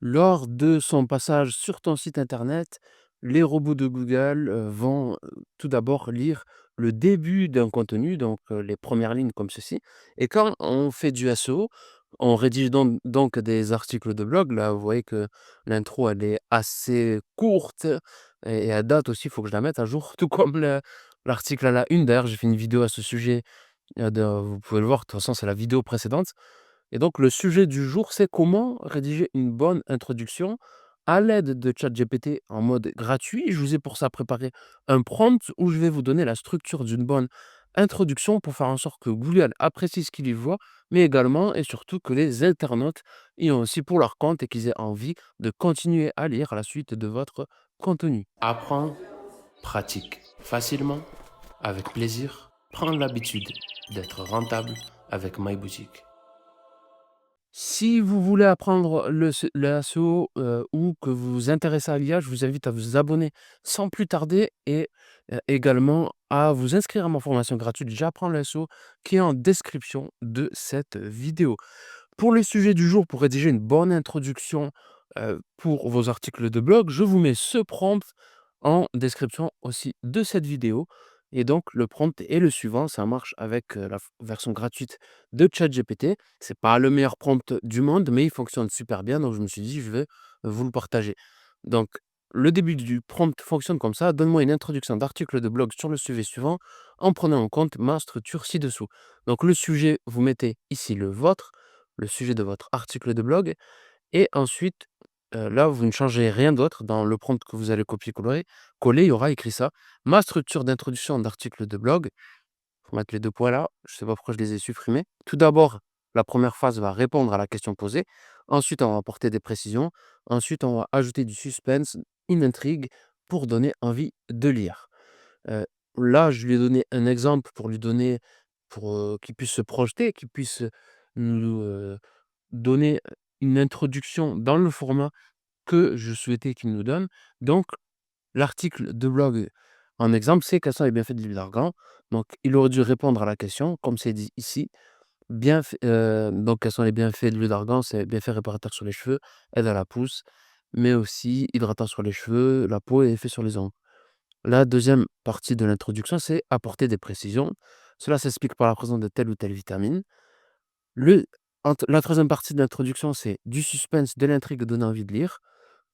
Lors de son passage sur ton site internet, les robots de Google, vont, tout d'abord lire le début d'un contenu, donc les premières lignes comme ceci et quand on fait du SEO, on rédige donc des articles de blog. Là, vous voyez que l'intro, elle est assez courte et elle date aussi, il faut que je la mette à jour, tout comme l'article à la une. D'ailleurs, j'ai fait une vidéo à ce sujet, vous pouvez le voir, de toute façon, c'est la vidéo précédente. Et donc, le sujet du jour, c'est comment rédiger une bonne introduction à l'aide de ChatGPT en mode gratuit. Je vous ai pour ça préparé un prompt où je vais vous donner la structure d'une bonne introduction pour faire en sorte que Google apprécie ce qu'il y voit, mais également et surtout que les internautes y ont aussi pour leur compte et qu'ils aient envie de continuer à lire la suite de votre contenu. Apprendre, pratique facilement, avec plaisir, prendre l'habitude d'être rentable avec MyBoutique. Si vous voulez apprendre le SEO, ou que vous vous intéressez à l'IA, je vous invite à vous abonner sans plus tarder et également à vous inscrire à ma formation gratuite «J'apprends le SEO» qui est en description de cette vidéo. Pour le sujet du jour, pour rédiger une bonne introduction, pour vos articles de blog, je vous mets ce prompt en description aussi de cette vidéo et donc le prompt est le suivant, ça marche avec, la version gratuite de ChatGPT. C'est pas le meilleur prompt du monde, mais il fonctionne super bien, donc je me suis dit: «Je vais vous le partager». Donc le début du prompt fonctionne comme ça: «Donne-moi une introduction d'article de blog sur le sujet suivant en prenant en compte ma structure ci-dessous». Donc le sujet, vous mettez ici le vôtre, le sujet de votre article de blog et ensuite, là, vous ne changez rien d'autre dans le prompt que vous allez coller, il y aura écrit ça: «Ma structure d'introduction d'article de blog». Faut mettre les 2 points là, je sais pas pourquoi je les ai supprimés. Tout d'abord, la première phase va répondre à la question posée. Ensuite, on va apporter des précisions. Ensuite, on va ajouter du suspense, une intrigue pour donner envie de lire. Heu, Là, je lui ai donné un exemple pour, qu'il puisse se projeter, qu'il puisse, nous, donner, une introduction dans le format que je souhaitais qu'il nous donne. Donc l'article de blog en exemple, c'est: «Quels sont les bienfaits de l'huile d'argan?» Donc il aurait dû répondre à la question comme c'est dit ici. Donc quels sont les bienfaits de l'huile d'argan? C'est bienfaits réparateur sur les cheveux, aide à la pousse, mais aussi hydratant sur les cheveux, la peau et effet sur les ongles. La deuxième partie de l'introduction, c'est apporter des précisions. Cela s'explique par la présence de telle ou telle vitamine. Le La troisième partie de l'introduction, c'est du suspense, de l'intrigue, donner envie de lire.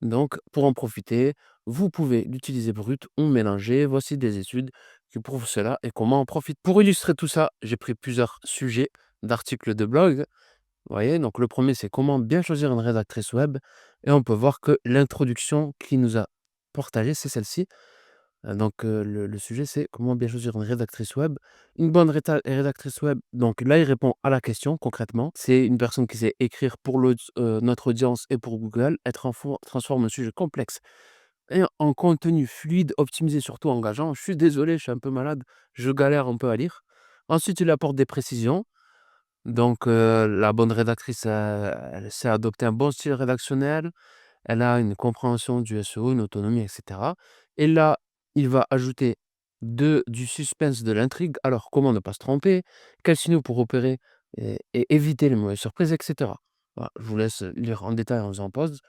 Donc pour en profiter, vous pouvez l'utiliser brut ou mélangé. Voici des études qui prouvent cela et comment en profiter. Pour illustrer tout ça, j'ai pris plusieurs sujets d'articles de blog. Vous voyez? Donc le premier, c'est comment bien choisir une rédactrice web et on peut voir que l'introduction qui nous a partagée, c'est celle-ci. Le sujet, c'est comment bien choisir une rédactrice web. Une bonne rédactrice web, donc là, il répond à la question concrètement. C'est une personne qui sait écrire pour notre audience et pour Google. Elle transforme un sujet complexe et en contenu fluide, optimisé, surtout engageant. Je suis désolé, je suis un peu malade, je galère un peu à lire. Ensuite, il apporte des précisions. Donc la bonne rédactrice, elle sait adopter un bon style rédactionnel. Elle a une compréhension du SEO, une autonomie et cetera et là, il va ajouter du suspense, de l'intrigue. Alors, comment ne pas se tromper? Quels signaux pour opérer et éviter les mauvaises surprises et cetera. Voilà, je vous laisse lire en détail en faisant pause,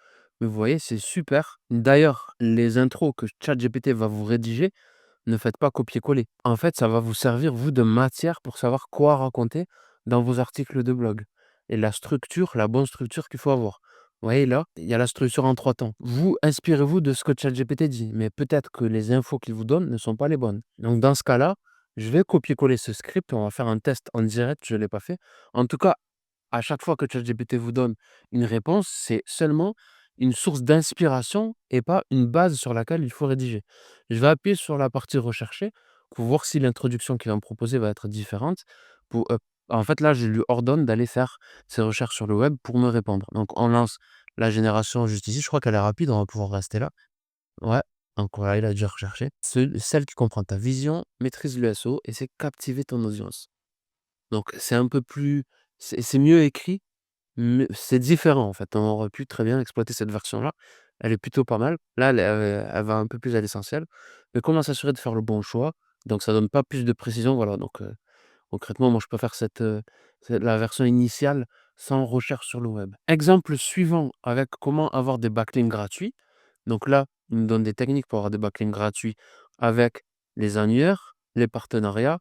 mais vous voyez, c'est super. D'ailleurs, les intros que ChatGPT va vous rédiger, ne faites pas copier-coller. En fait, ça va vous servir, vous, de matière pour savoir quoi raconter dans vos articles de blog et la bonne structure qu'il faut avoir. Vous voyez là, il y a la structure en 3 temps. Vous, inspirez-vous de ce que ChatGPT dit, mais peut-être que les infos qu'il vous donne ne sont pas les bonnes. Donc dans ce cas-là, je vais copier-coller ce script et on va faire un test en direct, je ne l'ai pas fait. En tout cas, à chaque fois que ChatGPT vous donne une réponse, c'est seulement une source d'inspiration et pas une base sur laquelle il faut rédiger. Je vais appuyer sur la partie rechercher pour voir si l'introduction qu'il va me proposer va être différente. Pour, en fait, là, je lui ordonne d'aller faire ses recherches sur le web pour me répondre. Donc, on lance la génération juste ici. Je crois qu'elle est rapide, on va pouvoir rester là. Ouais, donc voilà, il a déjà recherché. Celle qui comprend ta vision, maîtrise le SEO et c'est captiver ton audience. Donc, c'est un peu plus, c'est mieux écrit, mais c'est différent en fait. On aurait pu très bien exploiter cette version-là. Elle est plutôt pas mal. Là, elle va un peu plus à l'essentiel. Mais comment s'assurer de faire le bon choix? Donc ça donne pas plus de précision, voilà. Donc concrètement, moi je préfère la version initiale sans recherche sur le web. Exemple suivant avec comment avoir des backlinks gratuits. Donc là, il nous donne des techniques pour avoir des backlinks gratuits avec les annuaires, les partenariats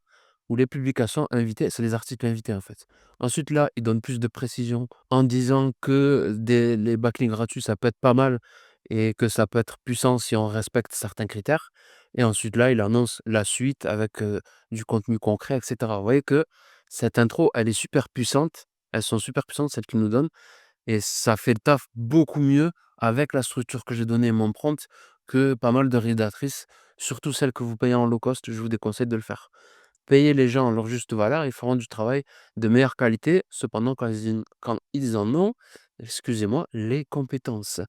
ou les publications invitées. C'est les articles invités en fait. Ensuite, là, il donne plus de précision en disant que les backlinks gratuits, ça peut être pas mal et que ça peut être puissant si on respecte certains critères. Et ensuite, là, il annonce la suite avec du contenu concret, etc. Vous voyez que cette intro, elle est super puissante. Elles sont super puissantes, celles qu'il nous donne. Et ça fait le taf beaucoup mieux avec la structure que j'ai donnée et mon prompt que pas mal de rédactrices, surtout celles que vous payez en low cost, je vous déconseille de le faire. Payez les gens leur juste valeur, ils feront du travail de meilleure qualité, cependant quand ils en ont, excusez-moi, les compétences.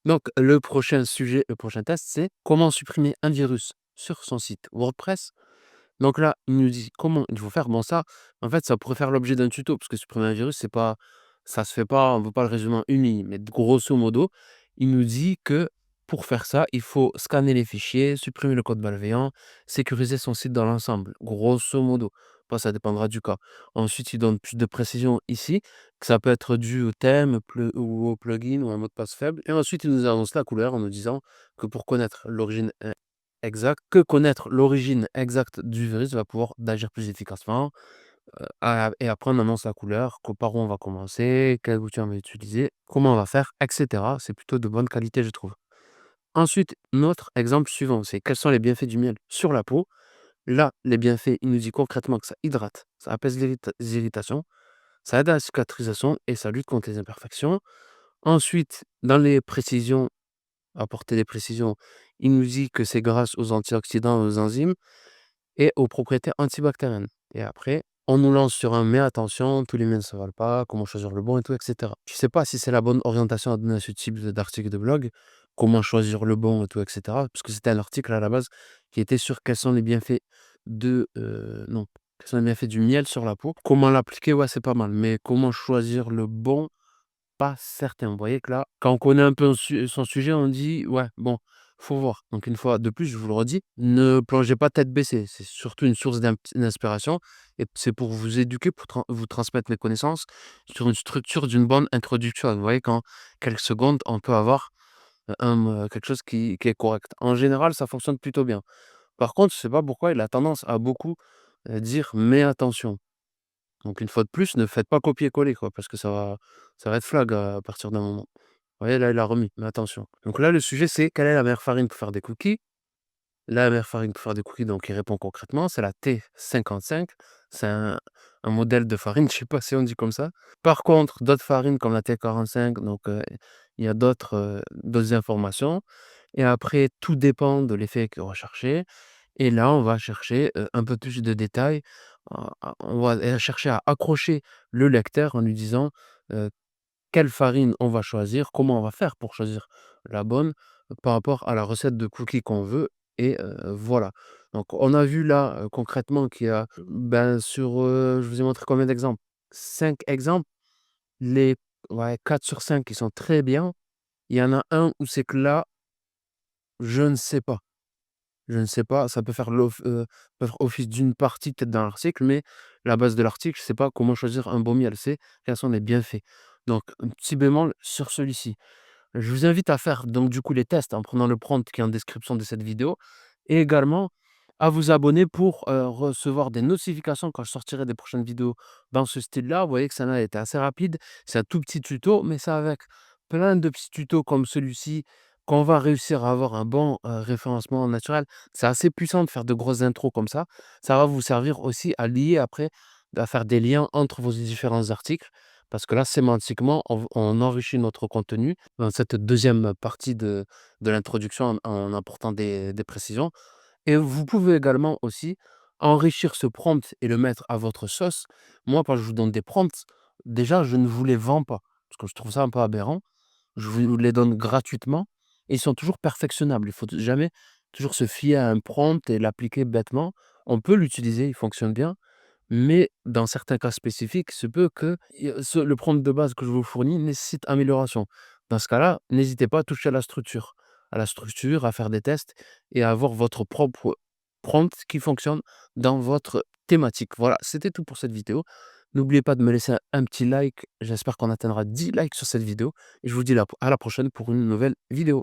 Donc le prochain sujet, le prochain test, c'est comment supprimer un virus sur son site WordPress. Donc là, il nous dit comment il faut faire. Bon ça, en fait, ça pourrait faire l'objet d'un tuto parce que supprimer un virus, c'est pas ça se fait pas, on ne veut pas le résumer en une ligne. Mais grosso modo, il nous dit que pour faire ça, il faut scanner les fichiers, supprimer le code malveillant, sécuriser son site dans l'ensemble. Grosso modo. Après, ça dépendra du cas. Ensuite, il donne plus de précision ici, que ça peut être dû au thème ou au plugin ou un mot de passe faible. Et ensuite, il nous annonce la couleur en nous disant que pour connaître l'origine connaître l'origine exacte du virus va pouvoir d'agir plus efficacement. Et après, on annonce la couleur, par où on va commencer, quel outil on va utiliser, comment on va faire, etc. C'est plutôt de bonne qualité, je trouve. Ensuite, notre exemple suivant, c'est quels sont les bienfaits du miel sur la peau. Là, les bienfaits, il nous dit concrètement que ça hydrate, ça apaise les irritations, ça aide à la cicatrisation et ça lutte contre les imperfections. Ensuite, dans les précisions, apporter des précisions, il nous dit que c'est grâce aux antioxydants, aux enzymes et aux propriétés antibactériennes. Et après, on nous lance sur un mais attention, tous les miels ne se valent pas, comment choisir le bon et tout, etc. Je sais pas si c'est la bonne orientation à donner à ce type d'article de blog, comment choisir le bon et tout, etc. Parce que c'était un article à la base qui était sur quels sont les bienfaits non, quels sont les bienfaits du miel sur la peau. Comment l'appliquer, ouais, c'est pas mal. Mais comment choisir le bon, pas certain. Vous voyez que là, quand on connaît un peu son sujet, on dit: «Ouais, bon, faut voir». Donc une fois de plus, je vous le redis, ne plongez pas tête baissée. C'est surtout une source d'inspiration et c'est pour vous éduquer, pour vous transmettre mes connaissances sur une structure d'une bonne introduction. Vous voyez qu'en quelques secondes, on peut avoir, quelque chose qui est correct. En général, ça fonctionne plutôt bien. Par contre, je sais pas pourquoi il a tendance à beaucoup, dire: «Mais attention». Donc une fois de plus, ne faites pas copier-coller, quoi, parce que ça va être flag à partir d'un moment. Vous voyez, là, il a remis, mais attention. Donc là, le sujet, c'est quelle est la meilleure farine pour faire des cookies? La meilleure farine pour faire des cookies, donc il répond concrètement, c'est la T55. C'est un modèle de farine, je sais pas si on dit comme ça. Par contre, d'autres farines comme la T45, donc il y a d'autres informations. Et après, tout dépend de l'effet que recherché. Et là, on va chercher, un peu plus de détails. On va chercher à accrocher le lecteur en lui disant, heu, quelle farine on va choisir, comment on va faire pour choisir la bonne, par rapport à la recette de cookies qu'on veut et voilà. Donc on a vu là, concrètement qu'il y a, ben, je vous ai montré combien d'exemples? 5 exemples, les ouais, 4 sur 5 qui sont très bien. Il y en a un où c'est que là, je ne sais pas. Je ne sais pas, ça peut faire office d'une partie peut-être dans l'article, mais la base de l'article, c'est pas comment choisir un bon miel, c'est quels sont les bienfaits. Donc un petit bémol sur celui-ci. Je vous invite à faire donc du coup les tests en prenant le prompt qui est en description de cette vidéo et également à vous abonner pour, recevoir des notifications quand je sortirai des prochaines vidéos dans ce style-là. Vous voyez que ça a été assez rapide. C'est un tout petit tuto, mais c'est avec plein de petits tutos comme celui-ci qu'on va réussir à avoir un bon, référencement naturel. C'est assez puissant de faire de grosses intros comme ça. Ça va vous servir aussi à lier après, à faire des liens entre vos différents articles parce que là, sémantiquement, on enrichit notre contenu dans cette deuxième partie de l'introduction en apportant des précisions. Et vous pouvez également aussi enrichir ce prompt et le mettre à votre sauce. Moi, quand je vous donne des prompts, déjà, je ne vous les vends pas parce que je trouve ça un peu aberrant. Je vous les donne gratuitement et ils sont toujours perfectionnables. Il faut jamais toujours se fier à un prompt et l'appliquer bêtement. On peut l'utiliser, il fonctionne bien, mais dans certains cas spécifiques, il se peut que le prompt de base que je vous fournis nécessite amélioration. Dans ce cas-là, n'hésitez pas à toucher à la structure, à faire des tests et à avoir votre propre prompt qui fonctionne dans votre thématique. Voilà, c'était tout pour cette vidéo. N'oubliez pas de me laisser un petit like. J'espère qu'on atteindra 10 likes sur cette vidéo et je vous dis à la prochaine pour une nouvelle vidéo.